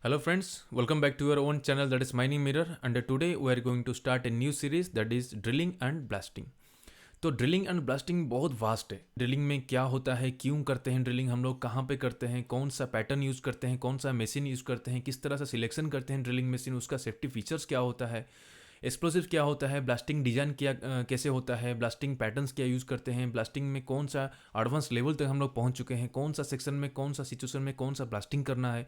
Hello friends, welcome back to your own channel that is Mining Mirror and today we are going to start a new series that is drilling and blasting। तो drilling and blasting बहुत vast है। Drilling में क्या होता है, क्यों करते हैं ड्रिलिंग, हम लोग कहाँ पे करते हैं, कौन सा पैटर्न यूज़ करते हैं, कौन सा मशीन यूज़ करते हैं, किस तरह से सिलेक्शन करते हैं ड्रिलिंग मशीन, उसका सेफ्टी फीचर्स क्या होता है, एक्सप्लोसिव क्या होता है, ब्लास्टिंग डिजाइन क्या कैसे होता है, ब्लास्टिंग पैटर्न्स क्या यूज़ करते हैं, ब्लास्टिंग में कौन सा एडवांस लेवल तक हम लोग पहुँच चुके हैं, कौन सा सेक्शन में कौन सा सिचुएशन में कौन सा ब्लास्टिंग करना है।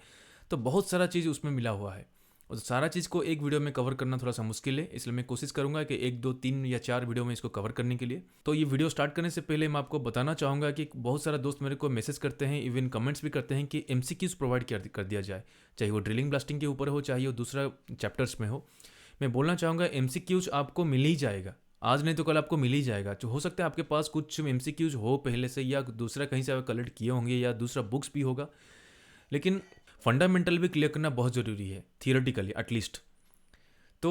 तो बहुत सारा चीज़ उसमें मिला हुआ है और सारा चीज़ को एक वीडियो में कवर करना थोड़ा सा मुश्किल है, इसलिए मैं कोशिश करूंगा कि 1 2 3 या 4 वीडियो में इसको कवर करने के लिए। तो ये वीडियो स्टार्ट करने से पहले मैं आपको बताना चाहूँगा कि बहुत सारा दोस्त मेरे को मैसेज करते हैं, इवन कमेंट्स भी करते हैं कि एमसीक्यूज प्रोवाइड कर दिया जाए, चाहे वो ड्रिलिंग ब्लास्टिंग के ऊपर हो चाहे वो दूसरा चैप्टर्स में हो। मैं बोलना चाहूँगा एमसीक्यूज आपको मिल ही जाएगा, आज नहीं तो कल आपको मिल ही जाएगा। तो हो सकता है आपके पास कुछ एमसीक्यूज हो पहले से या दूसरा कहीं से कलेक्ट किए होंगे या दूसरा बुक्स भी होगा, लेकिन फंडामेंटल भी क्लियर करना बहुत ज़रूरी है, थियोरेटिकली एटलीस्ट। तो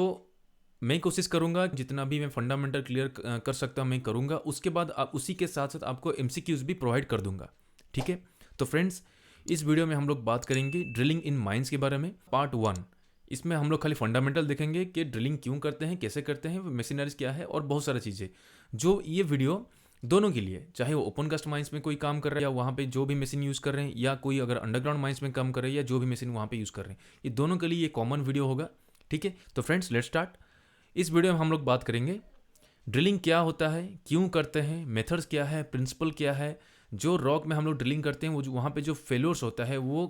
मैं कोशिश करूंगा जितना भी मैं फंडामेंटल क्लियर कर सकता मैं करूंगा, उसके बाद आप उसी के साथ साथ आपको एमसीक्यूज भी प्रोवाइड कर दूंगा, ठीक है। तो फ्रेंड्स, इस वीडियो में हम लोग बात करेंगे ड्रिलिंग इन माइंस के बारे में, पार्ट 1। इसमें हम लोग खाली फंडामेंटल देखेंगे कि ड्रिलिंग क्यों करते हैं, कैसे करते हैं, मशीनरीज क्या है और बहुत सारी चीज़ें। जो ये वीडियो दोनों के लिए, चाहे वो ओपन कास्ट माइंस में कोई काम कर रहा है या वहाँ पे जो भी मशीन यूज़ कर रहे हैं, या कोई अगर अंडरग्राउंड माइंस में काम कर रहे हैं या जो भी मशीन वहाँ पे यूज़ कर रहे हैं, ये दोनों के लिए ये कॉमन वीडियो होगा, ठीक है। तो फ्रेंड्स लेट्स स्टार्ट। इस वीडियो में हम लोग बात करेंगे ड्रिलिंग क्या होता है, क्यों करते हैं, मेथड्स क्या है, प्रिंसिपल क्या है, जो रॉक में हम लोग ड्रिलिंग करते हैं वो वहाँ पे जो फेलोर्स होता है वो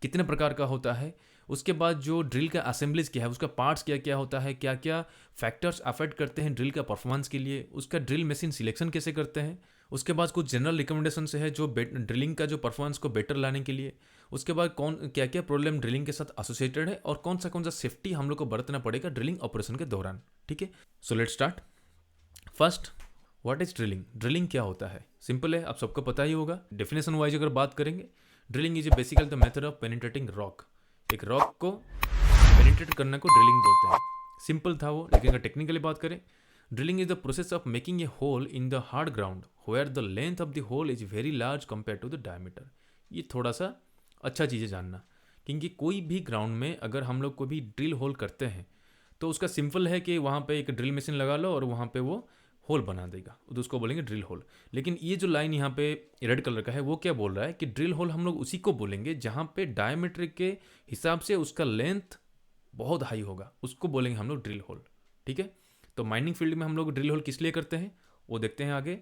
कितने प्रकार का होता है, उसके बाद जो ड्रिल का असेंबलीज क्या है, उसका पार्ट्स क्या क्या होता है, क्या क्या फैक्टर्स अफेक्ट करते हैं ड्रिल का परफॉर्मेंस के लिए, उसका ड्रिल मशीन सिलेक्शन कैसे करते हैं, उसके बाद कुछ जनरल रिकमेंडेशन है जो ड्रिलिंग का जो परफॉर्मेंस को बेटर लाने के लिए, उसके बाद कौन क्या क्या प्रॉब्लम ड्रिलिंग के साथ एसोसिएटेड है और कौन सा सेफ्टी हम लोग को बरतना पड़ेगा ड्रिलिंग ऑपरेशन के दौरान, ठीक है। So let's start. First, what is drilling. Drilling क्या होता है, सिंपल है, आप सबको पता ही होगा। डेफिनेशन वाइज अगर बात करेंगे, drilling is basically the method of penetrating rock. एक रॉक को पेनिट्रेट करने को ड्रिलिंग बोलते हैं। सिंपल था वो, लेकिन अगर टेक्निकली बात करें, drilling is the process of making a hole in the hard ground where the length of the hole is very large compare to the diameter. ये थोड़ा सा अच्छा चीज़ है जानना, क्योंकि कोई भी ग्राउंड में अगर हम लोग को भी ड्रिल होल करते हैं तो उसका सिंपल है कि वहाँ पे एक ड्रिल मशीन लगा लो और वहाँ पे वो होल बना देगा, तो उसको बोलेंगे ड्रिल होल। लेकिन ये जो लाइन यहाँ पे रेड कलर का है वो क्या बोल रहा है कि ड्रिल होल हम लोग उसी को बोलेंगे जहाँ पे डायमीटर के हिसाब से उसका लेंथ बहुत हाई होगा, उसको बोलेंगे हम लोग ड्रिल होल, ठीक है। तो माइनिंग फील्ड में हम लोग ड्रिल होल किस लिए करते हैं वो देखते हैं आगे।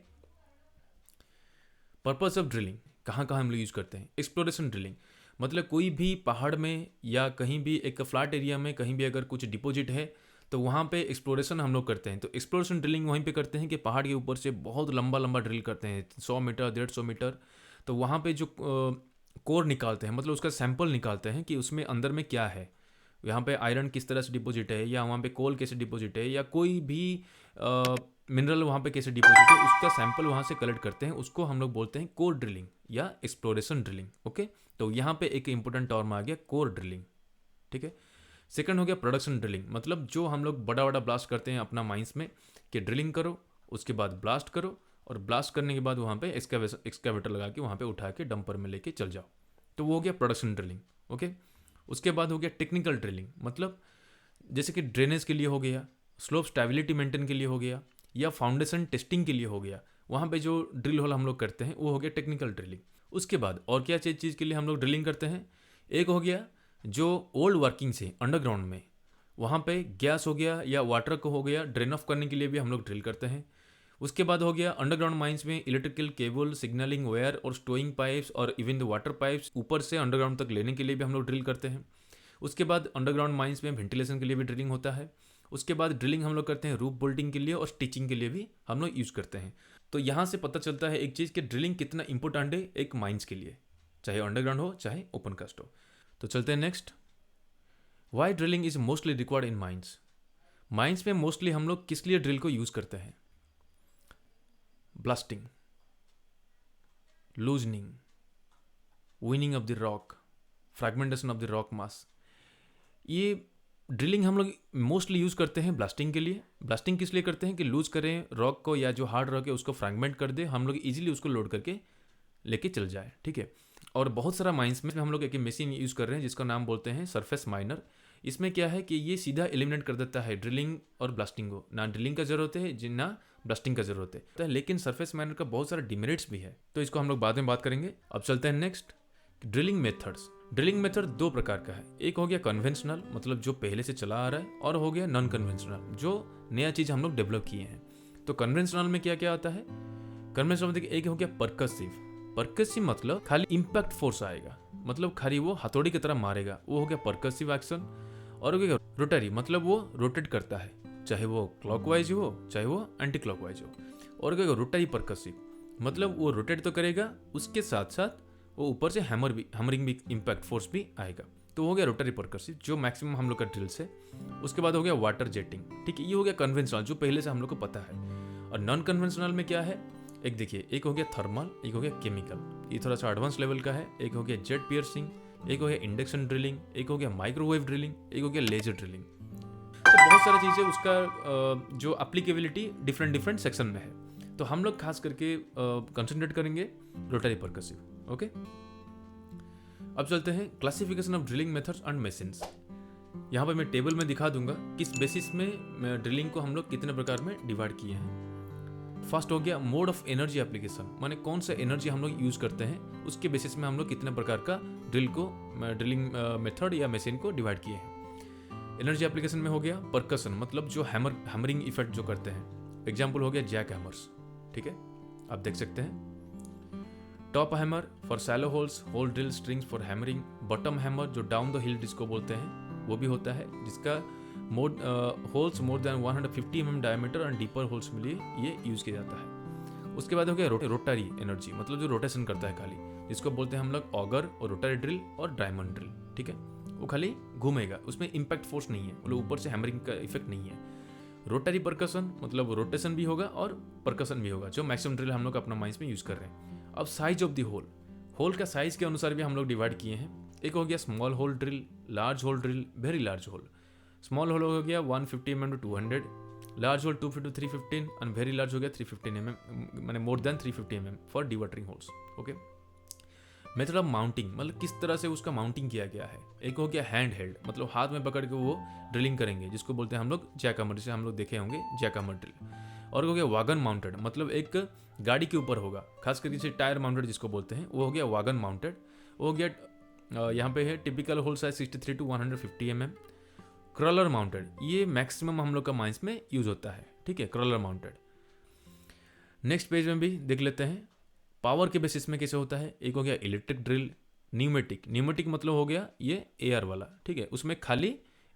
पर्पस ऑफ ड्रिलिंग, कहाँ कहाँ हम लोग यूज़ करते हैं। एक्सप्लोरेशन ड्रिलिंग मतलब कोई भी पहाड़ में या कहीं भी एक फ्लैट एरिया में कहीं भी अगर कुछ डिपॉजिट है तो वहाँ पे एक्सप्लोरेशन हम लोग करते हैं। तो एक्सप्लोरेशन ड्रिलिंग वहीं पे करते हैं कि पहाड़ के ऊपर से बहुत लंबा लंबा ड्रिल करते हैं, 100 मीटर 150 मीटर। तो वहाँ पे जो कोर निकालते हैं, मतलब उसका सैंपल निकालते हैं कि उसमें अंदर में क्या है, यहाँ पे आयरन किस तरह से डिपॉजिट है या वहाँ पे कोल कैसे डिपॉजिट है या कोई भी मिनरल वहाँ पे कैसे डिपॉजिट है, उसका सैंपल वहाँ से कलेक्ट करते हैं, उसको हम लोग बोलते हैं कोर ड्रिलिंग या एक्सप्लोरेशन ड्रिलिंग, ओके। तो यहाँ पे एक इंपॉर्टेंट टर्म आ गया कोर ड्रिलिंग, ठीक है। सेकंड हो गया प्रोडक्शन ड्रिलिंग, मतलब जो हम लोग बड़ा बड़ा ब्लास्ट करते हैं अपना माइंस में कि ड्रिलिंग करो, उसके बाद ब्लास्ट करो और ब्लास्ट करने के बाद वहाँ पे एक्सकावेटर लगा के वहाँ पे उठा के डंपर में लेके चल जाओ, तो वो हो गया प्रोडक्शन ड्रिलिंग, ओके। उसके बाद हो गया टेक्निकल ड्रिलिंग, मतलब जैसे कि ड्रेनेज के लिए हो गया, स्लोप स्टेबिलिटी मेंटेन के लिए हो गया या फाउंडेशन टेस्टिंग के लिए हो गया, वहाँ पे जो ड्रिल होल हम लोग करते हैं वो हो गया टेक्निकल ड्रिलिंग। उसके बाद और क्या चीज़ के लिए हम लोग ड्रिलिंग करते हैं, एक हो गया जो ओल्ड वर्किंग से अंडरग्राउंड में, वहाँ पे गैस हो गया या वाटर को हो गया ड्रेन ऑफ करने के लिए भी हम लोग ड्रिल करते हैं। उसके बाद हो गया अंडरग्राउंड माइंस में इलेक्ट्रिकल केबल, सिग्नलिंग वायर और स्टोइंग पाइप्स और इवन द वाटर पाइप्स ऊपर से अंडरग्राउंड तक लेने के लिए भी हम लोग ड्रिल करते हैं। उसके बाद अंडरग्राउंड माइंस में वेंटिलेशन के लिए भी ड्रिलिंग होता है। उसके बाद ड्रिलिंग हम लोग करते हैं रूफ बोल्टिंग के लिए और स्टिचिंग के लिए भी हम लोग यूज़ करते हैं। तो यहाँ से पता चलता है एक चीज़ कि ड्रिलिंग कितना इंपॉर्टेंट है एक माइंस के लिए, चाहे अंडरग्राउंड हो चाहे ओपन कास्ट हो। तो चलते हैं next. Why drilling is mostly required in mines. Mines में मोस्टली हम लोग किस लिए ड्रिल को यूज़ करते हैं, blasting, loosening, winning of the rock, fragmentation of the rock mass. ये ड्रिलिंग हम लोग मोस्टली यूज़ करते हैं ब्लास्टिंग के लिए। ब्लास्टिंग किस लिए करते हैं कि लूज करें रॉक को या जो हार्ड रॉक है उसको फ्रैगमेंट कर दे, हम लोग इजीली उसको लोड करके लेके चल जाए, ठीक है। और बहुत सारा माइंस में हम लोग एक मशीन यूज़ कर रहे हैं जिसका नाम बोलते हैं सरफेस माइनर। इसमें क्या है कि ये सीधा एलिमिनेट कर देता है ड्रिलिंग और ब्लास्टिंग को, ना ड्रिलिंग का ज़रूरत है ना ब्लास्टिंग का ज़रूरत है। तो लेकिन सरफेस माइनर का बहुत सारा डिमेरिट्स भी है, तो इसको हम लोग बाद में बात करेंगे। अब चलते हैं next, drilling methods. Drilling method दो प्रकार का है, एक हो गया कन्वेंशनल मतलब जो पहले से चला आ रहा है, और हो गया नॉन कन्वेंशनल जो नया चीज़ हम लोग डेवलप किए हैं। तो कन्वेंशनल में क्या क्या आता है? कन्वेंशनल में देखिए, एक हो गया परकसिव। परकसिव मतलब खाली इम्पैक्ट फोर्स आएगा, मतलब खाली वो हथौड़ी की तरह मारेगा, वो हो गया परकसिव एक्शन। और हो गया रोटरी, मतलब वो रोटेट करता है, चाहे वो क्लॉकवाइज हो चाहे वो एंटी क्लॉकवाइज हो। और क्या रोटरी परकसिव, मतलब वो रोटेट तो करेगा, उसके साथ साथ वो ऊपर से हैमरिंग भी इम्पैक्ट फोर्स भी आएगा। तो हो गया रोटरी परकसिव जो मैक्सिमम हम लोग का ड्रिल से। उसके बाद हो गया वाटर जेटिंग, ठीक है, ये हो गया कन्वेंशनल जो पहले से हम लोग को पता है। और नॉन कन्वेंशनल में क्या है, एक देखिए, एक हो गया थर्मल, एक हो गया केमिकल, ये थोड़ा सा एडवांस लेवल का है। एक हो गया जेट पियर्सिंग, एक हो गया इंडक्शन ड्रिलिंग, एक हो गया माइक्रोवेव ड्रिलिंग, एक हो गया लेजर ड्रिलिंग। तो बहुत सारी चीज़ें उसका जो एप्लीकेबिलिटी डिफरेंट डिफरेंट सेक्शन में है। तो हम लोग खास करके कंसंट्रेट करेंगे रोटरी परकसिव। ओके, अब चलते हैं classification of drilling methods and machines. यहाँ पर मैं टेबल में दिखा दूंगा किस बेसिस में ड्रिलिंग को हम लोग कितने प्रकार में डिवाइड किए हैं। फर्स्ट हो गया मोड ऑफ एनर्जी एप्लीकेशन, माने कौन सा एनर्जी हम लोग यूज करते हैं, उसके बेसिस में हम लोग कितने प्रकार का ड्रिलिंग मेथड या मशीन को डिवाइड किए हैं। एनर्जी एप्लीकेशन में हो गया परकशन, मतलब जो हैमरिंग इफेक्ट जो करते हैं। एग्जाम्पल हो गया जैक हैमर्स, ठीक है, आप देख सकते हैं। Top hammer for shallow holes, hole drill strings for hammering. Bottom hammer जो डाउन द हिल जिसको बोलते हैं वो भी होता है, जिसका holes more than 150 mm diameter and deeper holes के लिए ये यूज किया जाता है। उसके बाद हो गया रोटरी एनर्जी, मतलब जो रोटेशन करता है खाली, जिसको बोलते हैं हम लोग ऑगर और रोटरी ड्रिल और डायमंड ड्रिल, ठीक है, वो खाली घूमेगा, उसमें इम्पैक्ट फोर्स नहीं है, मतलब ऊपर से हैमरिंग का इफेक्ट नहीं है। रोटरी परकशन मतलब रोटेशन भी होगा और परकशन भी होगा, जो मैक्सिमम ड्रिल हम लोग अपना माइंस में यूज कर रहे हैं। अब size of the hole, hole का साइज के अनुसार भी हम लोग डिवाइड किए हैं। एक हो गया small hole drill, large hole drill, very large hole. Small hole हो गया 150 mm to 200, large hole 250 to 315 and very large हो गया 315 mm, माने more than 350 mm for dewatering holes. Okay, method of mounting, मतलब किस तरह से उसका माउंटिंग किया गया है। एक हो गया हैंड हेल्ड, मतलब हाथ में पकड़ के वो ड्रिलिंग करेंगे, जिसको बोलते हैं हम लोग जैकहमर, जिसे हम लोग देखे होंगे जैकहमर ड्रिल। और हो गया वागन माउंटेड, मतलब एक गाड़ी के ऊपर होगा, खास करके जैसे टायर माउंटेड जिसको बोलते हैं, वो हो गया वागन माउंटेड। वो हो गया यहाँ पे है typical hole size 63 to 150 mm। Crawler mounted, ये मैक्सिमम हम लोग का माइंस में यूज होता है, ठीक है, क्रॉलर माउंटेड। नेक्स्ट पेज में भी देख लेते हैं पावर के बेसिस में कैसे होता है। एक हो गया इलेक्ट्रिक ड्रिल, न्यूमेटिक मतलब हो गया ये एयर वाला, ठीक है, उसमें खाली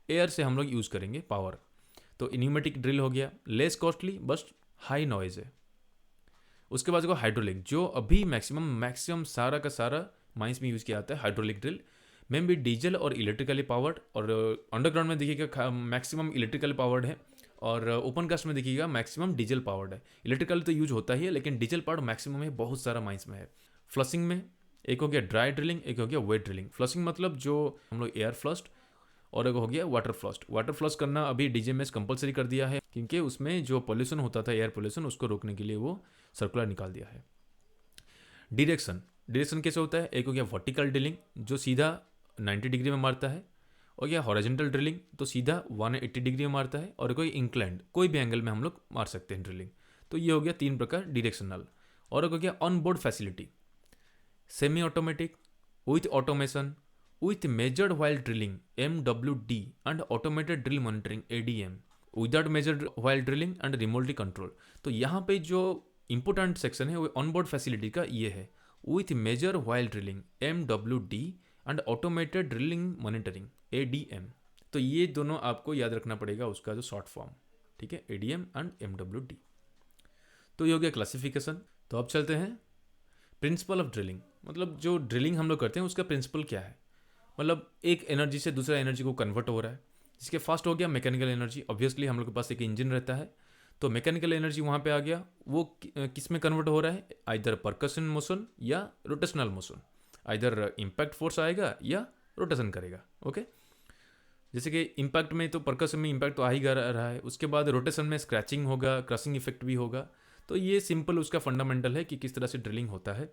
एयर से हम लोग यूज करेंगे पावर। तो न्यूमेटिक ड्रिल हो गया, लेस कॉस्टली बस हाई नॉइज है। उसके बाद हाइड्रोलिक, जो अभी मैक्सिमम सारा का सारा माइंस में यूज किया जाता है, हाइड्रोलिक ड्रिल में भी डीजल और इलेक्ट्रिकली पावर्ड, और अंडरग्राउंड में देखिएगा मैक्सिमम इलेक्ट्रिकल पावर्ड है, और ओपन कास्ट में देखिएगा मैक्सिमम डीजल पावर्ड है। इलेक्ट्रिकल तो यूज होता ही है, लेकिन डीजल पावर्ड मैक्सिमम है, बहुत सारा माइंस में है। फ्लशिंग में एक हो गया ड्राई ड्रिलिंग, एक हो गया वेट ड्रिलिंग। फ्लशिंग मतलब जो हम लोग एयर फ्लस्ट, और एक हो गया वाटर फ्लस्ट। वाटर फ्लश करना अभी डीजीएमएस कंपलसरी कर दिया है, क्योंकि उसमें जो पोल्यूशन होता था एयर पोल्यूशन, उसको रोकने के लिए वो सर्कुलर निकाल दिया है। डायरेक्शन कैसे होता है, एक हो गया वर्टिकल ड्रिलिंग जो सीधा 90 डिग्री में मारता है, और या हॉरिजॉन्टल ड्रिलिंग तो सीधा 180 डिग्री में मारता है, और कोई इंक्लाइंड कोई भी एंगल में हम लोग मार सकते हैं ड्रिलिंग। तो ये हो गया 3 प्रकार डायरेक्शनल। और एक हो गया on board facility, semi automatic, with automation, with measured while drilling MWD and automated drill monitoring ADM, without measured while drilling and remotely control. तो यहाँ पे जो इंपॉर्टेंट सेक्शन है वो ऑन बोर्ड फैसिलिटी का ये है, with measure while drilling MWD and automated drilling monitoring ADM। तो ये दोनों आपको याद रखना पड़ेगा, उसका जो शॉर्ट फॉर्म, ठीक है, ADM एंड MWD। तो ये हो गया क्लासिफिकेशन। तो अब चलते हैं प्रिंसिपल ऑफ ड्रिलिंग, मतलब जो ड्रिलिंग हम लोग करते हैं उसका प्रिंसिपल क्या है, मतलब एक एनर्जी से दूसरा एनर्जी को कन्वर्ट हो रहा है। जिसके फर्स्ट हो गया मैकेनिकल एनर्जी, ऑब्वियसली हम लोग के पास एक इंजन रहता है, तो मैकेनिकल एनर्जी वहाँ पे आ गया, वो किस में कन्वर्ट हो रहा है, आइदर परकशन मोशन या rotational motion, either impact force आएगा या रोटेशन करेगा। ओके, जैसे कि इम्पैक्ट में तो परकशन में इम्पैक्ट तो आ ही रहा है, उसके बाद रोटेशन में स्क्रैचिंग होगा, क्रशिंग इफेक्ट भी होगा। तो ये सिंपल उसका फंडामेंटल है कि किस तरह से ड्रिलिंग होता है।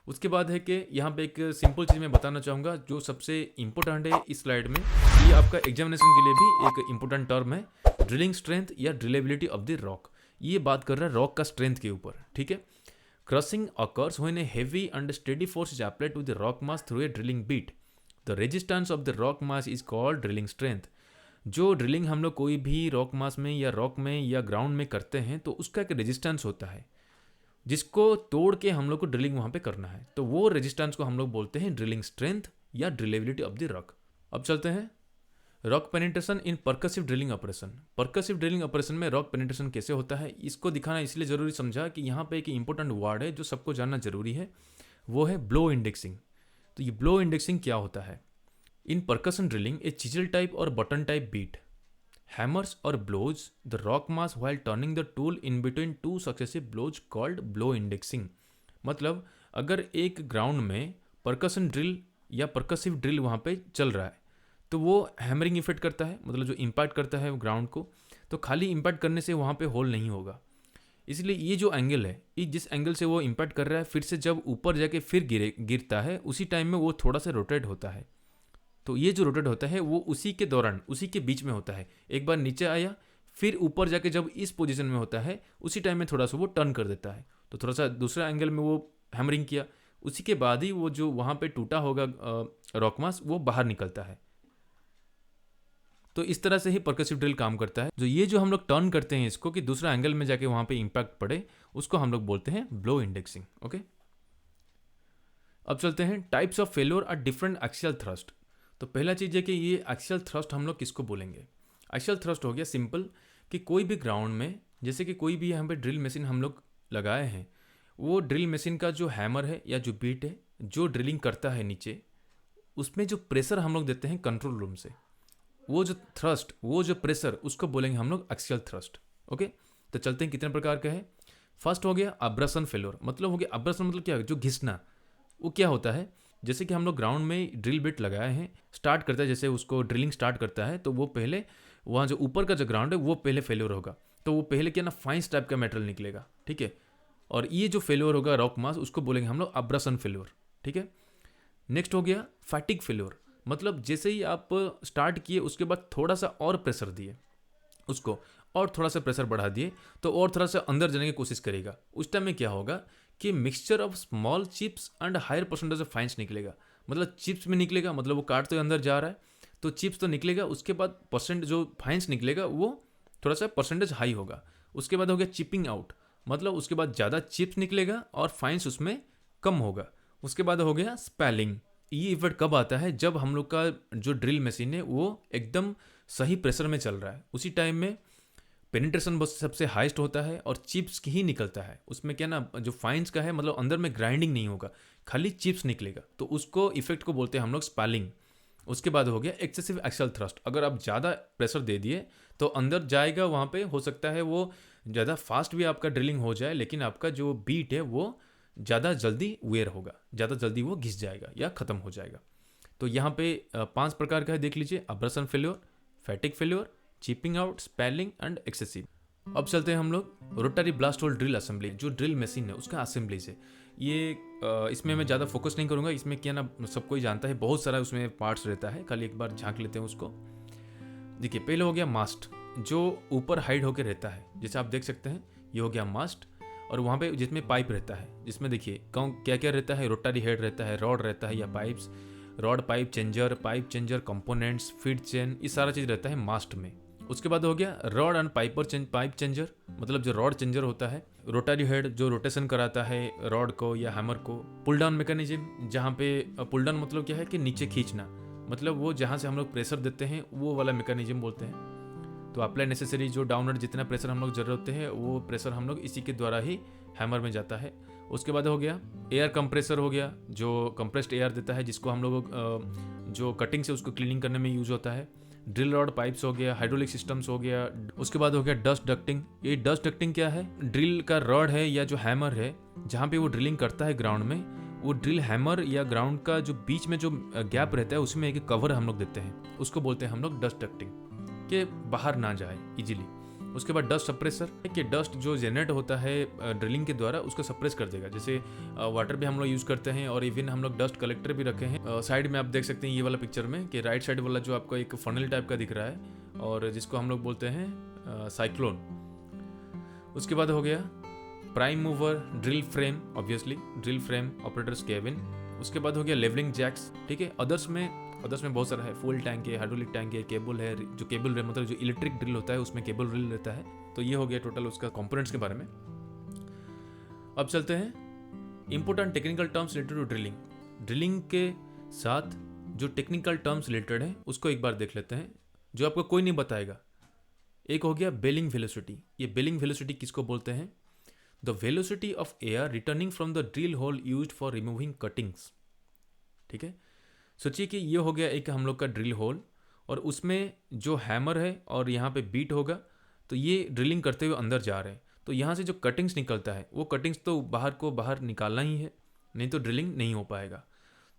उसके बाद है कि यहाँ पे एक सिंपल चीज़ मैं बताना चाहूँगा जो सबसे इम्पोर्टेंट है इस स्लाइड में। ये आपका एग्जामिनेशन के लिए भी एक इम्पोर्टेंट टर्म है, ड्रिलिंग स्ट्रेंथ या ड्रिलेबिलिटी ऑफ द रॉक। ये बात कर रहा है रॉक का स्ट्रेंथ के ऊपर, ठीक है। Crushing occurs when a heavy and steady force is applied to the rock mass through a drilling bit. The resistance of the rock mass is called drilling strength. जो ड्रिलिंग हम लोग कोई भी रॉक मास में या rock में या ground में करते हैं तो उसका एक रेजिस्टेंस होता है जिसको तोड़ के हम लोग को ड्रिलिंग वहाँ पे करना है, तो वो रेजिस्टेंस को हम लोग बोलते हैं ड्रिलिंग स्ट्रेंथ या ड्रिलेबिलिटी ऑफ द रॉक। अब चलते हैं rock penetration in percussive drilling operation. Percussive drilling operation में रॉक पेनिट्रेशन कैसे होता है इसको दिखाना इसलिए ज़रूरी समझा कि यहाँ पे एक इंपॉर्टेंट वर्ड है जो सबको जानना जरूरी है, वो है ब्लो इंडेक्सिंग। तो ये ब्लो इंडेक्सिंग क्या होता है? In percussion drilling a chisel type और बटन टाइप बीट हैमर्स और blows the rock mass while turning the tool in between two successive blows called blow indexing. मतलब अगर एक ग्राउंड में परकशन ड्रिल या परकसिव ड्रिल वहाँ पे चल रहा है तो वो हैमरिंग इफेक्ट करता है, मतलब जो इम्पैक्ट करता है ग्राउंड को, तो खाली इम्पैक्ट करने से वहाँ पे होल नहीं होगा। इसलिए ये जो एंगल है, ये जिस एंगल से वो इम्पैक्ट कर रहा है फिर से जब ऊपर जाके फिर गिरता है उसी टाइम में वो थोड़ा सा रोटेट होता है। तो ये जो रोटेट होता है वो उसी के दौरान उसी के बीच में होता है। एक बार नीचे आया फिर ऊपर जाके जब इस पोजीशन में होता है उसी टाइम में थोड़ा सा वो टर्न कर देता है, तो थोड़ा सा दूसरा एंगल में वो हैमरिंग किया, उसी के बाद ही वो जो वहाँ पे टूटा होगा रॉक मास वो बाहर निकलता है। तो इस तरह से ही परकसिव ड्रिल काम करता है। जो हम लोग टर्न करते हैं इसको कि दूसरा एंगल में जाके वहाँ पे इम्पैक्ट पड़े, उसको हम लोग बोलते हैं ब्लो इंडेक्सिंग। ओके, अब चलते हैं types of failure are different axial thrust. तो पहला चीज़ है कि ये एक्सियल थ्रस्ट हम लोग किसको बोलेंगे। एक्सियल थ्रस्ट हो गया सिंपल कि कोई भी ग्राउंड में, जैसे कि कोई भी यहाँ पे ड्रिल मशीन हम लोग लगाए हैं, वो ड्रिल मशीन का जो हैमर है या जो बीट है जो ड्रिलिंग करता है नीचे, उसमें जो प्रेशर हम लोग देते हैं कंट्रोल रूम से, वो जो थ्रस्ट, वो जो प्रेशर, उसको बोलेंगे हम लोग एक्सियल थ्रस्ट। ओके, तो चलते हैं कितने प्रकार का है। फर्स्ट हो गया अब्रसन फेल्योर। मतलब हो गया अब्रसन मतलब क्या है, जो घिसना। वो क्या होता है, जैसे कि हम लोग ग्राउंड में ड्रिल बिट लगाए हैं, स्टार्ट करता है, जैसे उसको ड्रिलिंग स्टार्ट करता है तो वो पहले वहाँ जो ऊपर का जो ग्राउंड है वो पहले फेल्योर होगा, तो वो पहले क्या ना फाइन्स टाइप का मेटेरियल निकलेगा, ठीक है। और ये जो फेल्योर होगा रॉक मास, उसको बोलेंगे हम लोग अब्रसन फेल्योर, ठीक है। नेक्स्ट हो गया फैटिग फेल्योर। मतलब जैसे ही आप स्टार्ट किए उसके बाद थोड़ा सा और प्रेशर दिए उसको, और थोड़ा सा प्रेशर बढ़ा दिए तो और थोड़ा सा अंदर जाने की कोशिश करेगा, उस टाइम में क्या होगा कि mixture of small chips and higher percentage of fines निकलेगा। मतलब चिप्स में निकलेगा, मतलब वो काट तो अंदर जा रहा है तो चिप्स तो निकलेगा, उसके बाद परसेंट जो फाइन्स निकलेगा वो थोड़ा सा परसेंटेज हाई होगा। उसके बाद हो गया चिपिंग आउट, मतलब उसके बाद ज़्यादा चिप्स निकलेगा और फाइन्स उसमें कम होगा। उसके बाद हो गया स्पेलिंग। ये इफेक्ट कब आता है, जब हम लोग का जो ड्रिल मशीन है वो एकदम सही प्रेशर में चल रहा है, उसी टाइम में पेनिट्रेशन बस सबसे हाईएस्ट होता है और चिप्स ही निकलता है। उसमें क्या ना जो फाइन्स का है, मतलब अंदर में ग्राइंडिंग नहीं होगा, खाली चिप्स निकलेगा, तो उसको इफेक्ट को बोलते हैं हम लोग स्पेलिंग। उसके बाद हो गया एक्सेसिव एक्सियल थ्रस्ट। अगर आप ज़्यादा प्रेशर दे दिए तो अंदर जाएगा, वहाँ पे हो सकता है वो ज़्यादा फास्ट भी आपका ड्रिलिंग हो जाए, लेकिन आपका जो बीट है वो ज़्यादा जल्दी वेयर होगा, ज़्यादा जल्दी वो घिस जाएगा या ख़त्म हो जाएगा। तो यहाँ पे 5 प्रकार का है, देख लीजिए। Abrasion failure, fatigue failure, chipping out, spalling and excessive. अब चलते हैं हम लोग rotary blast hole drill assembly. जो ड्रिल मशीन है उसका असेंबली से, ये इसमें मैं ज़्यादा फोकस नहीं करूँगा, इसमें क्या ना सबको ही जानता है, बहुत सारा उसमें पार्ट्स रहता है, खाली एक बार झांक लेते हैं उसको। देखिए पहले हो गया मास्ट, जो ऊपर हाइड होकर रहता है, जैसे आप देख सकते हैं ये हो गया मास्ट। और वहाँ पे जिसमें पाइप रहता है, जिसमें देखिए क्या क्या रहता है, रोटरी हेड रहता है, रॉड रहता है या pipes, rod pipe changer components, feed chain, ये सारा चीज़ रहता है मास्ट में। उसके बाद हो गया रॉड एंड पाइप चेंजर, मतलब जो रॉड चेंजर होता है, रोटरी हेड जो रोटेशन कराता है रॉड को या हैमर को। पुल डाउन मैकेनिज्म, जहाँ पे पुल डाउन मतलब क्या है कि नीचे खींचना, मतलब वो जहाँ से हम लोग प्रेशर देते हैं वो वाला मैकेनिज्म बोलते हैं। तो अप्लाई नेसेसरी, जो डाउनवर्ड जितना प्रेशर हम लोग जरूरत होते हैं वो प्रेशर हम लोग इसी के द्वारा ही हैमर में जाता है। उसके बाद हो गया एयर कंप्रेसर, हो गया जो कंप्रेस्ड एयर देता है, जिसको हम लोग जो कटिंग से उसको क्लीनिंग करने में यूज होता है। ड्रिल रॉड पाइप्स हो गया, हाइड्रोलिक सिस्टम्स हो गया। उसके बाद हो गया डस्ट डक्टिंग। ये डस्ट डक्टिंग क्या है, ड्रिल का रॉड है या जो हैमर है जहाँ पे वो ड्रिलिंग करता है ग्राउंड में, वो ड्रिल हैमर या ग्राउंड का जो बीच में जो गैप रहता है उसमें एक कवर हम लोग देते हैं, उसको बोलते हैं हम लोग डस्ट डक्टिंग, के बाहर ना जाए इजीली। उसके बाद डस्ट सप्रेसर, कि डस्ट जो जनरेट होता है ड्रिलिंग के द्वारा उसको सप्रेस कर देगा। जैसे वाटर भी हम लोग यूज़ करते हैं और इवन हम लोग डस्ट कलेक्टर भी रखे हैं। साइड में आप देख सकते हैं ये वाला पिक्चर में कि राइट साइड वाला जो आपको एक फनल टाइप का दिख रहा है और जिसको हम लोग बोलते हैं साइक्लोन। उसके बाद हो गया prime mover, drill frame, obviously drill frame, operators cabin. उसके बाद हो गया लेवलिंग जैक्स, ठीक है। अदर्स में बहुत सारा है, फुल टैंक है, हाइड्रोलिक टैंक है, केबल है, जो केबल मतलब जो इलेक्ट्रिक ड्रिल होता है उसमें केबल ड्रिल रहता है। तो ये हो गया टोटल उसका कंपोनेंट्स के बारे में। अब चलते हैं important technical terms related to drilling. Drilling के साथ जो टेक्निकल टर्म्स रिलेटेड है उसको एक बार देख लेते हैं, जो आपको कोई नहीं बताएगा। एक हो गया बेलिंग वेलोसिटी। ये बेलिंग वेलोसिटी किसको बोलते हैं? The velocity of air returning from the drill hole used for removing cuttings, ठीक है। सोचिए कि ये हो गया एक हम लोग का ड्रिल होल और उसमें जो हैमर है और यहाँ पे बीट होगा, तो ये ड्रिलिंग करते हुए अंदर जा रहे हैं। तो यहाँ से जो कटिंग्स निकलता है वो कटिंग्स तो बाहर निकालना ही है, नहीं तो ड्रिलिंग नहीं हो पाएगा।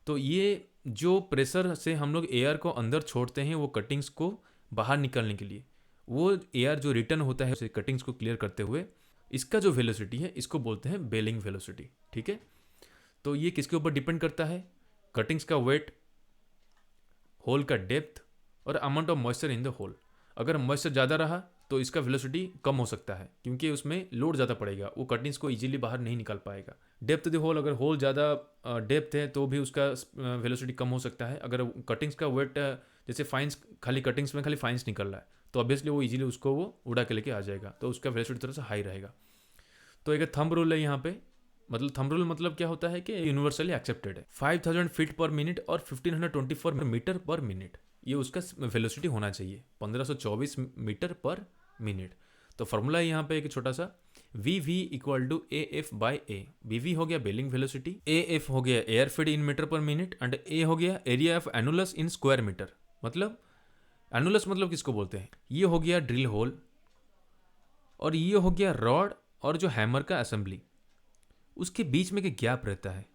तो ये जो प्रेशर से हम लोग एयर को अंदर छोड़ते हैं वो कटिंग्स को बाहर निकलने के लिए, वो एयर जो रिटर्न होता है उसे कटिंग्स को क्लियर करते हुए, इसका जो वेलोसिटी है इसको बोलते हैं बेलिंग वेलोसिटी, ठीक है। तो ये किसके ऊपर डिपेंड करता है? कटिंग्स का वेट, होल का डेप्थ और amount of moisture in the hole. अगर मॉइस्चर ज़्यादा रहा तो इसका वेलोसिटी कम हो सकता है क्योंकि उसमें लोड ज़्यादा पड़ेगा, वो कटिंग्स को इजीली बाहर नहीं निकाल पाएगा। डेप्थ द होल, अगर होल ज़्यादा डेप्थ है तो भी उसका वेलोसिटी कम हो सकता है। अगर कटिंग्स का वेट जैसे फाइन्स, खाली कटिंग्स में खाली फाइन्स निकल रहा है तो ऑब्वियसली वो इजीली उसको वो उड़ा के लेके आ जाएगा, तो उसका वेलोसिटी थोड़ा सा हाई रहेगा। तो एक थंब रूल है यहाँ पे, मतलब थंब रूल मतलब क्या होता है कि यूनिवर्सली एक्सेप्टेड है। 5000 फीट पर मिनट और 1524 मीटर पर मिनट, ये उसका वेलोसिटी होना चाहिए, 1524 मीटर पर मिनट। तो फॉर्मूला है यहाँ पे एक छोटा सा, V V equal to A F by A. V V हो गया बेलिंग वेलोसिटी, ए एफ हो गया air feed in metre per minute and A हो गया area of annulus in square metre. मतलब एनुलस मतलब किसको बोलते हैं? ये हो गया ड्रिल होल और ये हो गया रॉड और जो हैमर का असेंबली, उसके बीच में एक गैप रहता है।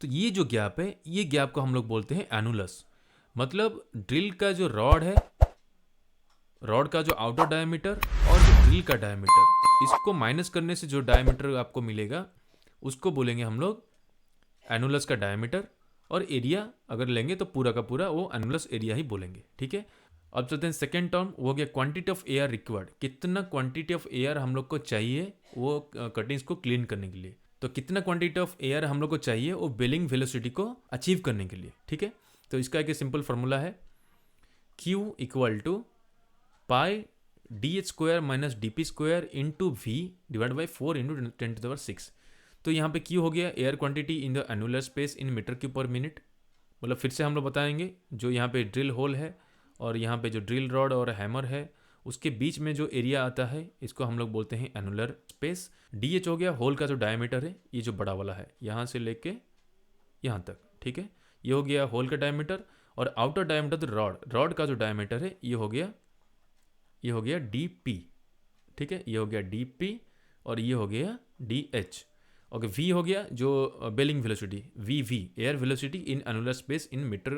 तो ये जो गैप है, ये गैप को हम लोग बोलते हैं एनुलस। मतलब ड्रिल का जो रॉड है, रॉड का जो आउटर डायमीटर और जो ड्रिल का डायमीटर, इसको माइनस करने से जो डायमीटर आपको मिलेगा उसको बोलेंगे हम लोग एनुलस का डायमीटर। और एरिया अगर लेंगे तो पूरा का पूरा वो एनुलस एरिया ही बोलेंगे, ठीक है। अब चलते हैं सेकेंड टर्म, वो हो गया क्वांटिटी ऑफ एयर रिक्वायर्ड। कितना क्वांटिटी ऑफ एयर हम लोग को चाहिए वो कटिंग्स को क्लीन करने के लिए। तो कितना क्वांटिटी ऑफ एयर हम लोग को चाहिए वो बेलिंग वेलोसिटी को अचीव करने के लिए, ठीक है। तो इसका एक सिंपल फार्मूला है, Q equal to pi D H square minus D P square into V divide by 4 into 10⁻⁶। तो यहाँ पे Q हो गया air quantity in the annular space in metre cube per minute. मतलब फिर से हम लोग बताएंगे, जो यहाँ पे ड्रिल होल है और यहाँ पे जो ड्रिल रॉड और हैमर है उसके बीच में जो एरिया आता है इसको हम लोग बोलते हैं एनुलर स्पेस। डी एच हो गया होल का जो डायमीटर है, ये जो बड़ा वाला है यहाँ से लेके यहाँ तक, ठीक है। ये हो गया होल का डायमीटर और आउटर डायमीटर रॉड का जो डायमीटर है ये हो गया डी पी, ठीक है। ये हो गया डी पी और ये हो गया डी एच। ओके, वी हो गया जो bailing velocity, V air velocity in annular space in metre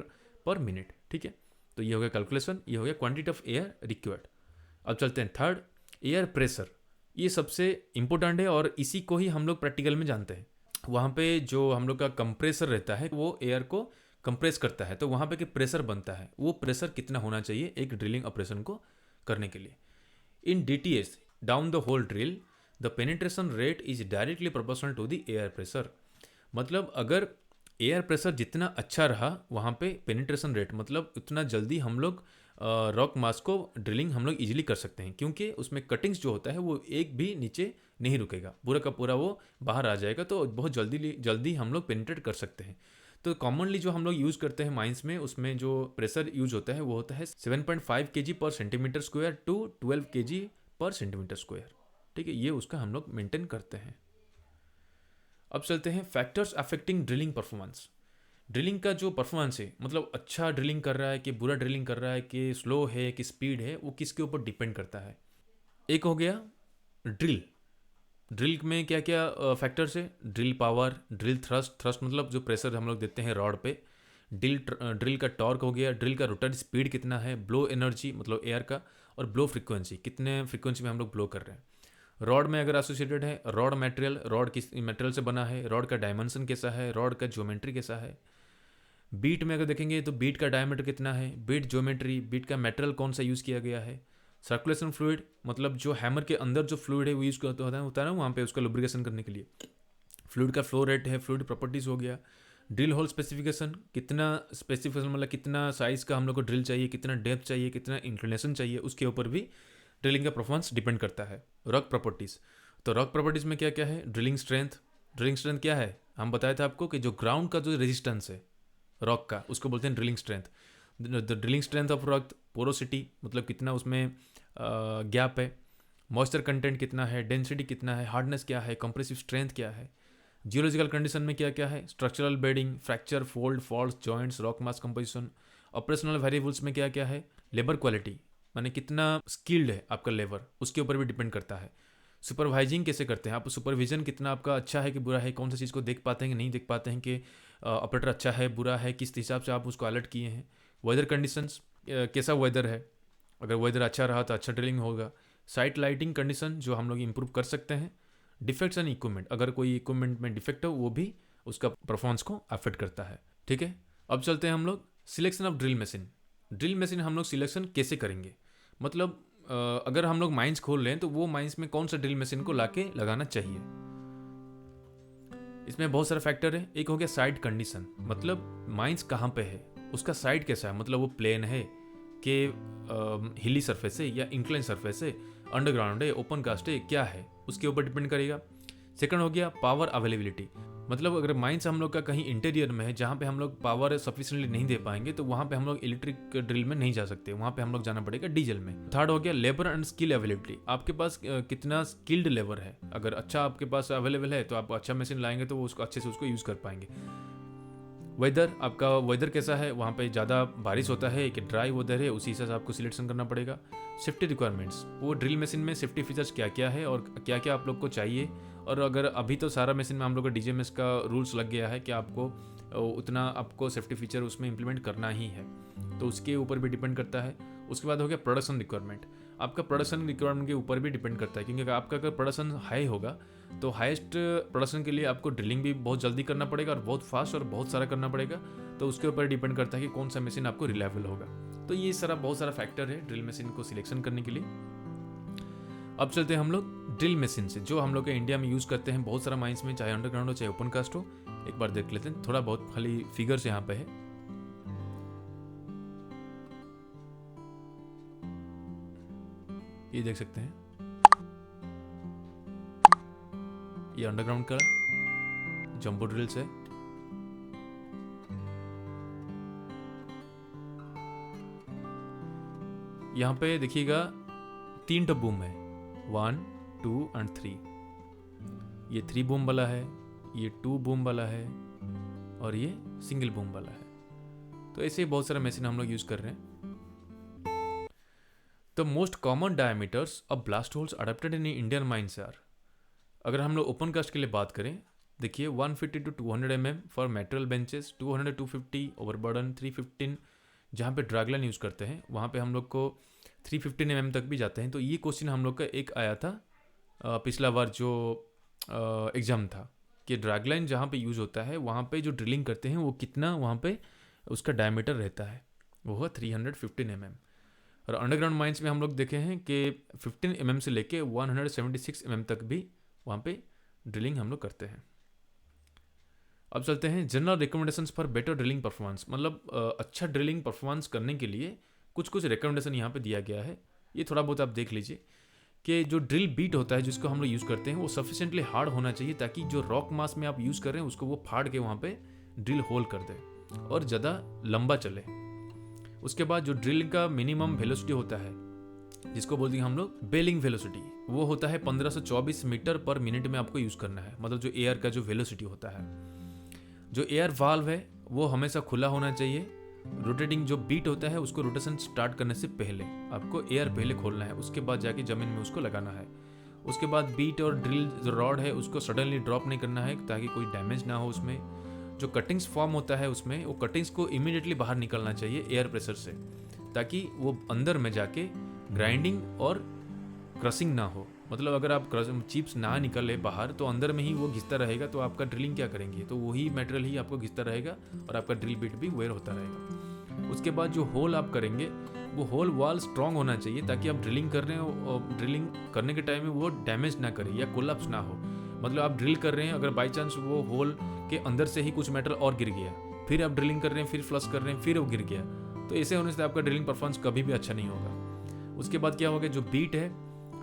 per minute, ठीक है। तो ये हो गया कैलकुलेशन, ये हो गया क्वांटिटी ऑफ एयर रिक्वायर्ड। अब चलते हैं थर्ड, एयर प्रेशर। ये सबसे इंपॉर्टेंट है और इसी को ही हम लोग प्रैक्टिकल में जानते हैं। वहाँ पे जो हम लोग का कंप्रेसर रहता है वो एयर को कंप्रेस करता है, तो वहाँ पे प्रेशर बनता है। वो प्रेशर कितना होना चाहिए एक ड्रिलिंग ऑपरेशन को करने के लिए? In DTS, down the hole drill, the penetration rate is directly proportional to the air pressure. मतलब अगर एयर प्रेशर जितना अच्छा रहा वहाँ पे पेनिट्रेशन रेट, मतलब उतना जल्दी हम लोग रॉक मास को ड्रिलिंग हम लोग इजीली कर सकते हैं, क्योंकि उसमें कटिंग्स जो होता है वो एक भी नीचे नहीं रुकेगा, पूरा का पूरा वो बाहर आ जाएगा, तो बहुत जल्दी हम लोग पेनिट्रेट कर सकते हैं। तो कॉमनली जो हम लोग यूज़ करते हैं माइंस में, उसमें जो प्रेशर यूज होता है वो होता है 7.5 kg पर सेंटीमीटर स्क्वायर टू 12 kg पर सेंटीमीटर स्क्वायर, ठीक है। ये उसका हम लोग मेंटेन करते हैं। अब चलते हैं factors affecting drilling performance. Drilling का जो परफॉर्मेंस है, मतलब अच्छा ड्रिलिंग कर रहा है कि बुरा ड्रिलिंग कर रहा है कि स्लो है कि स्पीड है, वो किसके ऊपर डिपेंड करता है। एक हो गया ड्रिल में क्या क्या फैक्टर्स है? ड्रिल पावर, ड्रिल थ्रस्ट मतलब जो प्रेशर हम लोग देते हैं रॉड पे, ड्रिल का टॉर्क हो गया, ड्रिल का रोटरी स्पीड कितना है, ब्लो एनर्जी मतलब एयर का, और ब्लो फ्रीक्वेंसी, कितने फ्रीक्वेंसी में हम लोग ब्लो कर रहे हैं। रॉड में अगर एसोसिएटेड है, रॉड मटेरियल, रॉड किस मटेरियल से बना है, रॉड का डायमेंशन कैसा है, रॉड का ज्योमेट्री कैसा है। बीट में अगर देखेंगे तो बीट का डायमीटर कितना है, बीट ज्योमेट्री, बीट का मटेरियल कौन सा यूज़ किया गया है। सर्कुलेशन फ्लूइड, मतलब जो हैमर के अंदर जो फ्लूइड है वो यूज़ होता है ना वहाँ पे उसका लुब्रिकेशन करने के लिए। फ्लूइड का फ्लो रेट है, फ्लूइड प्रॉपर्टीज़ हो गया। ड्रिल होल स्पेसिफिकेशन, कितना स्पेसिफिकेशन मतलब कितना साइज़ का हम लोग को ड्रिल चाहिए, कितना डेप्थ चाहिए, कितना इंक्लिनेशन चाहिए, उसके ऊपर भी ड्रिलिंग का परफॉर्मेंस डिपेंड करता है। रॉक प्रॉपर्टीज़, तो रॉक प्रॉपर्टीज़ में क्या क्या है, ड्रिलिंग स्ट्रेंथ। ड्रिलिंग स्ट्रेंथ क्या है, हम बताया था आपको कि जो ग्राउंड का जो रेजिस्टेंस है रॉक का, उसको बोलते हैं drilling strength. The drilling strength of rock, porosity मतलब कितना उसमें गैप है, मॉइस्चर कंटेंट कितना है, डेंसिटी कितना है, हार्डनेस क्या है, कंप्रेसिव स्ट्रेंथ क्या है। जियोलॉजिकल कंडीशन में क्या क्या है, structural bedding, fracture, fold, faults, joints, rock mass composition. Operational variables में क्या क्या है, लेबर क्वालिटी, माने कितना स्किल्ड है आपका लेबर, उसके ऊपर भी डिपेंड करता है। सुपरवाइजिंग कैसे करते हैं आप, सुपरविजन कितना आपका अच्छा है कि बुरा है, कौन सा चीज़ को देख पाते हैं कि नहीं देख पाते हैं, कि ऑपरेटर अच्छा है बुरा है, किस हिसाब से आप उसको अलर्ट किए हैं। वेदर कंडीशंस, कैसा वेदर है, अगर वेदर अच्छा रहा तो अच्छा ड्रिलिंग होगा। साइट लाइटिंग कंडीशन जो हम लोग इम्प्रूव कर सकते हैं। डिफेक्ट्स एंड इक्विपमेंट, अगर कोई इक्विपमेंट में डिफेक्ट हो वो भी उसका परफॉर्मेंस को अफेक्ट करता है। ठीक है, अब चलते हैं हम लोग selection of drill machine. Drill machine हम लोग सिलेक्शन कैसे करेंगे, मतलब अगर हम लोग माइंस खोल रहे हैं तो वो माइंस में कौन सा ड्रिल मशीन को लाके लगाना चाहिए। इसमें बहुत सारे फैक्टर है। एक हो गया साइट कंडीशन, मतलब माइंस कहाँ पे है, उसका साइट कैसा है, मतलब वो प्लेन है कि हिली सरफेस है या इंक्लाइन सरफेस है, अंडरग्राउंड है, ओपन कास्ट है, क्या है, उसके ऊपर डिपेंड करेगा। सेकंड हो गया पावर अवेलेबिलिटी, मतलब अगर माइंस हम लोग का कहीं इंटीरियर में है जहाँ पे हम लोग पावर सफिशिएंटली नहीं दे पाएंगे तो वहाँ पे हम लोग इलेक्ट्रिक ड्रिल में नहीं जा सकते, वहाँ पे हम लोग जाना पड़ेगा डीजल में। थर्ड हो गया लेबर एंड स्किल अवेलेबिलिटी, आपके पास कितना स्किल्ड लेबर है, अगर अच्छा आपके पास अवेलेबल है तो आप अच्छा मशीन लाएंगे तो वो उसको अच्छे से उसको यूज़ कर पाएंगे। वेदर, आपका वेदर कैसा है, वहाँ पे ज़्यादा बारिश होता है कि ड्राई वेदर है, उसी हिसाब से आपको सिलेक्शन करना पड़ेगा। सेफ्टी रिक्वायरमेंट्स, वो ड्रिल मशीन में सेफ्टी फीचर्स क्या क्या है और क्या क्या आप लोग को चाहिए। और अगर अभी तो सारा मशीन में हम लोग का DGMS का रूल्स लग गया है कि आपको उतना आपको सेफ्टी फीचर उसमें इंप्लीमेंट करना ही है, तो उसके ऊपर भी डिपेंड करता है। उसके बाद हो गया प्रोडक्शन रिक्वायरमेंट, आपका प्रोडक्शन रिक्वायरमेंट के ऊपर भी डिपेंड करता है, क्योंकि आपका अगर प्रोडक्शन हाई होगा तो हाईएस्ट प्रोडक्शन के लिए आपको ड्रिलिंग भी बहुत जल्दी करना पड़ेगा और बहुत फास्ट और बहुत सारा करना पड़ेगा, तो उसके ऊपर डिपेंड करता है कि कौन सा मशीन आपको रिलायबल होगा। तो ये सारा बहुत सारा फैक्टर है ड्रिल मशीन को सिलेक्शन करने के लिए। अब चलते हैं हम लोग ड्रिल मशीन से, जो हम लोग इंडिया में यूज़ करते हैं बहुत सारा माइंस में, चाहे अंडरग्राउंड हो चाहे ओपन कास्ट हो। एक बार देख लेते हैं, थोड़ा बहुत खाली फिगर्स यहाँ पे है। ये देख सकते हैं, ये अंडरग्राउंड का जंबो ड्रिल्स है। यहाँ पे देखिएगा 3 टब बूम है, 1, 2 एंड 3। ये 3 बूम वाला है, ये 2 बूम वाला है और ये सिंगल बूम वाला है। तो ऐसे बहुत सारे मशीन हम लोग यूज़ कर रहे हैं। The most common diameters of blast holes adopted in Indian mines are, अगर हम लोग ओपन कास्ट के लिए बात करें, देखिए 150 to 200 mm for metal benches, 200 to 250 overburden, 315 जहाँ पे ड्रैगलाइन यूज़ करते हैं वहाँ पे हम लोग को 315 mm तक भी जाते हैं। तो ये क्वेश्चन हम लोग का एक आया था पिछला बार जो एग्ज़ाम था, कि ड्रैगलाइन जहाँ पे यूज़ होता है वहाँ पे जो ड्रिलिंग करते हैं वो कितना वहाँ पे उसका डायमीटर रहता है, वो है 315 mm। और अंडरग्राउंड माइंस में हम लोग देखे हैं कि 15 mm से लेके 176 mm तक भी वहाँ पे ड्रिलिंग हम लोग करते हैं। अब चलते हैं general recommendations for better drilling performance, मतलब अच्छा ड्रिलिंग परफॉर्मेंस करने के लिए कुछ कुछ रिकमेंडेशन यहाँ पे दिया गया है। ये थोड़ा बहुत आप देख लीजिए कि जो ड्रिल बीट होता है जिसको हम लोग यूज़ करते हैं वो सफिशिएंटली हार्ड होना चाहिए, ताकि जो रॉक मास में आप यूज़ कर रहे हैं उसको वो फाड़ के वहाँ पे ड्रिल होल कर दे और ज़्यादा लंबा चले। उसके बाद जो ड्रिल का मिनिमम वेलोसिटी होता है जिसको बोलते हैं हम लोग बेलिंग वेलोसिटी, वो होता है 1524 मीटर पर मिनट में आपको यूज़ करना है, मतलब जो एयर का जो वेलोसिटी होता है। जो एयर वाल्व है वो हमेशा खुला होना चाहिए। रोटेटिंग जो बीट होता है उसको रोटेशन स्टार्ट करने से पहले आपको एयर पहले खोलना है, उसके बाद जाके ज़मीन में उसको लगाना है। उसके बाद बीट और ड्रिल जो रॉड है उसको सडनली ड्रॉप नहीं करना है ताकि कोई डैमेज ना हो उसमें। जो कटिंग्स फॉर्म होता है उसमें वो कटिंग्स को इमीडिएटली बाहर निकलना चाहिए एयर प्रेशर से, ताकि वो अंदर में जाके ग्राइंडिंग और क्रशिंग ना हो। मतलब अगर आप चिप्स ना निकले बाहर तो अंदर में ही वो घिसता रहेगा, तो आपका ड्रिलिंग क्या करेंगे, तो वही मटेरियल ही आपको घिसता रहेगा और आपका ड्रिल बिट भी वेयर होता रहेगा। उसके बाद जो होल आप करेंगे वो होल वॉल स्ट्रॉन्ग होना चाहिए, ताकि आप ड्रिलिंग कर रहे हो और ड्रिलिंग करने के टाइम में वो डैमेज ना करे या कोलैप्स ना हो। मतलब आप ड्रिल कर रहे हैं, अगर बाई चांस वो होल के अंदर से ही कुछ मेटल और गिर गया, फिर आप ड्रिलिंग कर रहे हैं, फिर फ्लश कर रहे हैं, फिर वो गिर गया, तो ऐसे होने से आपका ड्रिलिंग परफॉर्मेंस कभी भी अच्छा नहीं होगा। उसके बाद क्या होगा, जो बीट है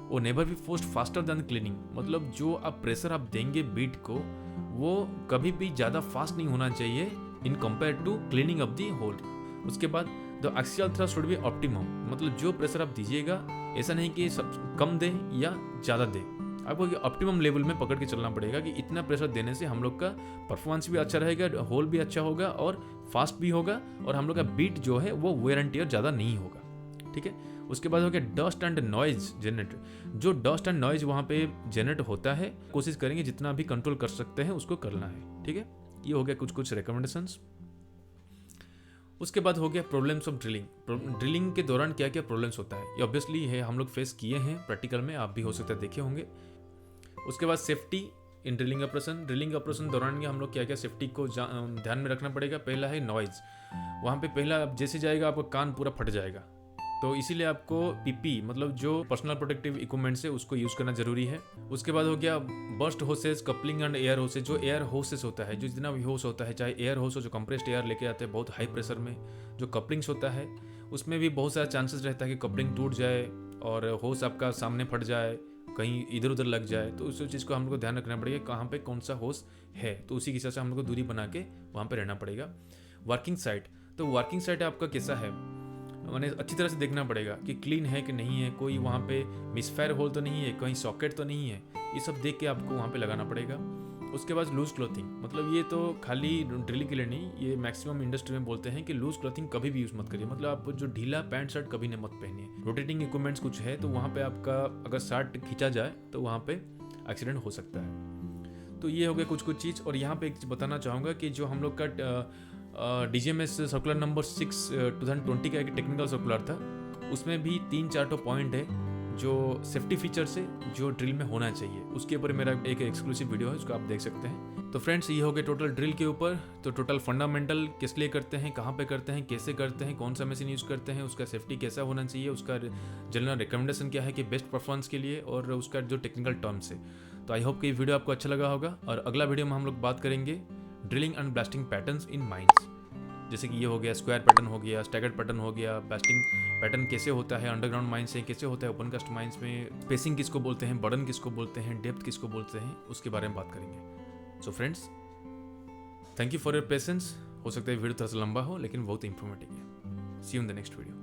वो never be fast faster than cleaning. मतलब जो आप प्रेशर आप देंगे बीट को, वो कभी भी ज़्यादा फास्ट नहीं होना चाहिए in compare to cleaning of the hole. उसके बाद the axial thrust should be optimum. मतलब जो प्रेशर आप दीजिएगा, ऐसा नहीं कि सब कम दे या ज़्यादा दे, आपको ये ऑप्टिमम लेवल में पकड़ के चलना पड़ेगा कि इतना प्रेशर देने से हम लोग का परफॉर्मेंस भी अच्छा रहेगा, होल भी अच्छा होगा और फास्ट भी होगा, और हम लोग का बीट जो है वो वेयर एंड टियर ज़्यादा नहीं होगा। ठीक है। उसके बाद हो गया डस्ट एंड नॉइज जनरेटर। जो डस्ट एंड नॉइज वहाँ पे जनरेट होता है, कोशिश करेंगे जितना भी कंट्रोल कर सकते हैं उसको करना है। ठीक है। ये हो गया कुछ रिकमेंडेशंस। उसके बाद हो गया प्रॉब्लम्स ऑफ ड्रिलिंग। ड्रिलिंग के दौरान क्या क्या प्रॉब्लम्स होता है, ये ऑब्वियसली है, हम लोग फेस किए हैं प्रैक्टिकल में, आप भी हो सकता है देखे होंगे। उसके बाद safety in drilling operation. Drilling operation दौरान हम लोग क्या क्या सेफ्टी को ध्यान में रखना पड़ेगा। पहला है नॉइज। वहाँ पे पहला आप जैसे जाएगा आपका कान पूरा फट जाएगा, तो इसीलिए आपको पीपी मतलब जो पर्सनल प्रोटेक्टिव इक्विपमेंट्स है उसको यूज़ करना जरूरी है। उसके बाद हो गया burst hoses, coupling and air hoses. जो एयर होसेस होता है, जो जितना भी होस होता है, चाहे एयर होस हो जो कंप्रेस्ड एयर लेके आते हैं बहुत हाई प्रेशर में, जो कपलिंग्स होता है उसमें भी बहुत सारा चांसेस रहता है कि कपलिंग टूट जाए और होस आपका सामने फट जाए, कहीं इधर उधर लग जाए। तो उस चीज़ को हम लोग को ध्यान रखना पड़ेगा कहाँ पे कौन सा होस है, तो उसी के हिसाब से हम लोग को दूरी बना के वहाँ पे रहना पड़ेगा। वर्किंग साइट, तो वर्किंग साइट आपका कैसा है, मैंने अच्छी तरह से देखना पड़ेगा कि क्लीन है कि नहीं है, कोई वहाँ पे मिसफायर होल तो नहीं है, कहीं सॉकेट तो नहीं है, ये सब देख के आपको वहाँ पे लगाना पड़ेगा। उसके बाद लूज क्लॉथिंग, मतलब ये तो खाली ड्रिलिंग के लिए नहीं, ये मैक्सिमम इंडस्ट्री में बोलते हैं कि लूज क्लॉथिंग कभी भी यूज़ मत करिए। मतलब आप जो ढीला पैंट शर्ट कभी नहीं मत पहनिए। रोटेटिंग इक्विपमेंट्स कुछ है तो वहाँ पे आपका अगर शर्ट खींचा जाए तो वहाँ पे एक्सीडेंट हो सकता है। तो ये हो गया कुछ चीज़। और यहाँ पे एक चीज़ बताना चाहूँगा कि जो हम लोग का DGMS सर्कुलर नंबर 6 2020 का एक टेक्निकल सर्कुलर था, उसमें भी 3-4 पॉइंट है जो सेफ्टी फीचर से जो ड्रिल में होना चाहिए, उसके ऊपर मेरा एक एक्सक्लूसिव वीडियो है, उसको आप देख सकते हैं। तो फ्रेंड्स ये हो गए टोटल ड्रिल के ऊपर। तो टोटल फंडामेंटल किस लिए करते हैं, कहाँ पे करते हैं, कैसे करते हैं, कौन सा मशीन यूज़ करते हैं, उसका सेफ्टी कैसा होना चाहिए, उसका जनरल रिकमेंडेशन क्या है कि बेस्ट परफॉर्मेंस के लिए, और उसका जो टेक्निकल टर्म्स है। तो आई होप कि वीडियो आपको अच्छा लगा होगा। और अगला वीडियो में हम लोग बात करेंगे drilling and blasting patterns in mines. जैसे कि ये हो गया स्क्वायर पैटर्न हो गया, स्टैगर्ड पैटर्न हो गया, ब्लास्टिंग पैटर्न कैसे होता है अंडरग्राउंड माइंस में, कैसे होता है ओपन कास्ट माइंस में, स्पेसिंग किसको बोलते हैं, बर्डन किसको बोलते हैं, डेप्थ किसको बोलते हैं, उसके बारे में बात करेंगे। So friends, thank you for your patience. हो सकता है वीडियो थोड़ा सा लंबा हो लेकिन बहुत इंफॉर्मेटिव है। See you in the next video.